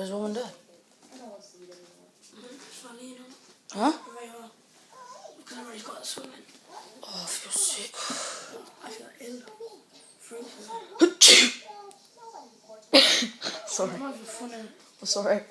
his woman dead? Funny, you know? Huh? Because I've already got swimming. Oh, I feel sick. I feel ill. Sorry. I'm having fun. Sorry.